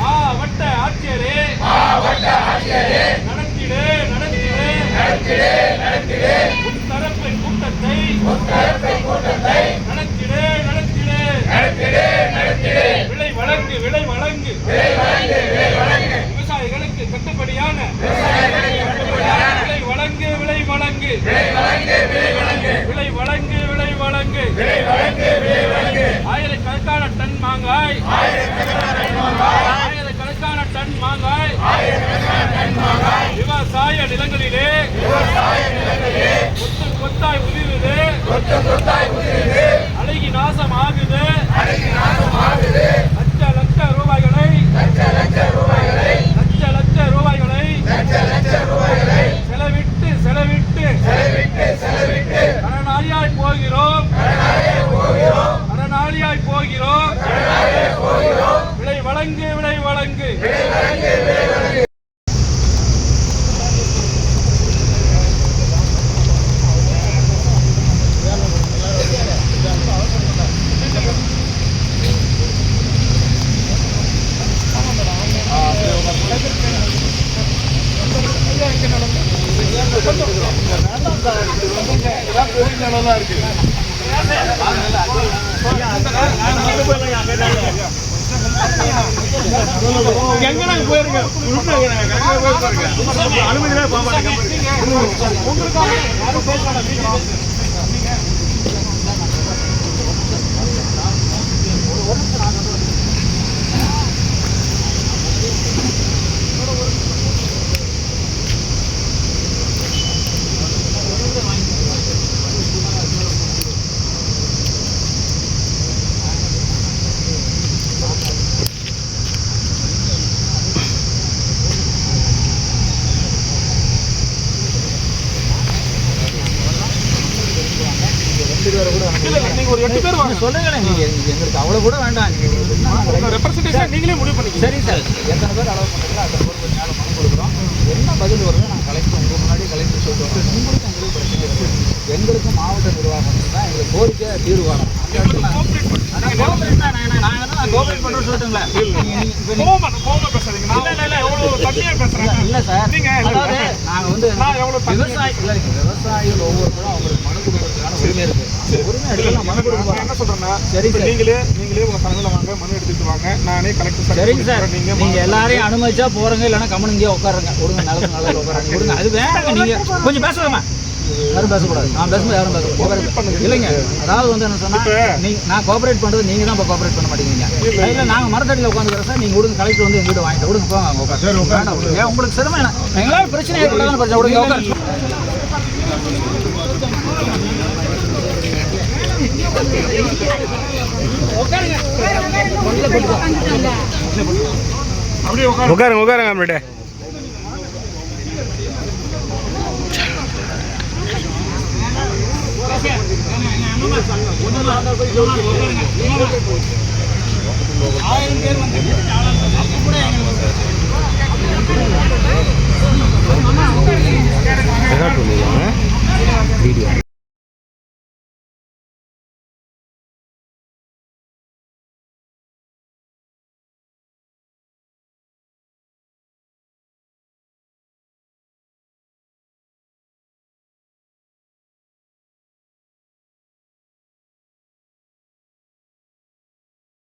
மாவட்ட ஆட்சியரே நடத்திடு உத்தரப்பு கூட்டத்தை நடத்திடு விலை வழங்கு விவசாயிகளுக்கு கட்டுப்படியான விலை வழங்கு ஆயிரக்கணக்கான டன் மாங்காய் விவசாய நிலங்களிலே கொத்தாய் உதிருது அழகி நாசம் ஆகுது லட்ச லட்ச ரூபாய்களை செலவிட்டு கடனாளியாய் போகிறோம் விலை வழங்கு போயிருங்க நீங்க ஒரு 8 பேர் வாங்க சொல்லுங்க. நீங்க எங்களுக்கு அவ்வளவு கூட வேண்டாம். நீங்க ரெப்ரசன்டேஷன் நீங்களே முடிவு பண்ணிக்கங்க. சரி சார், எத்தனை பேர் அலோவ் பண்றீங்களோ அத்தனை பேருக்கு மேல மனு கொடுக்குறோம். என்ன பதில் வருது நான் கலெக்டர் உங்க முன்னாடி கலெக்டர் சொல்லுவோம். உங்களுக்கு எங்களுக்கு பிரச்சனை இருக்கு. எங்களுக்கு மாவட்ட நிர்வாகம் தான் எங்களுக்கு கோரிக்கை தீர்வு வேணும். கோஆபரேட் பண்றோம் சொல்லிட்டுங்களா? இல்ல சார், அதாவது நாங்க வந்து விவசாயிகள் ஒவ்வொருத்தரும் அவங்களுக்கு மனு கொடுக்கறதுக்கான உரிமை இருக்கு. உரிமை எடுத்து மனு கொடுக்க என்ன சொல்றேன்னா, சரி நீங்களே உங்க தலைமையில வாங்க, மனு எடுத்துட்டு வாங்க, நானே கலெக்டர். சரிங்க சார், நீங்க எல்லாரையும் அனுமதிச்சா போறங்க, இல்லைன்னா கம்மன் இங்கே உட்காருங்க. கொடுங்க, நல்லது உட்காருங்க, கொடுங்க. அது வேண்டாங்க. நீங்க கொஞ்சம் பேசலாமா? யாரும் பேசக்கூடாது. நான் பேசும்போது யாரும் பேசக்கூடாது. இல்லைங்க, அதாவது வந்து என்ன சொன்னா, நான் கோஆபரேட் பண்றது நீங்க தான் இப்போ கோஆபரேட் பண்ண மாட்டேங்கிறீங்க. இல்லை, நாங்கள் மரத்தடியில் உட்காந்துக்கிறோம் சார். நீங்க விடுங்க, கலெக்டர் வந்து எங்கிட்ட வாங்கிட்டு விடுங்க, போங்க. ஏன் உங்களுக்கு சிரமம் என்ன? எங்களால் பிரச்சனை ஏற்படாத பிரச்சனை விடுங்க. உட்காருங்க அப்படியே. வீடியோ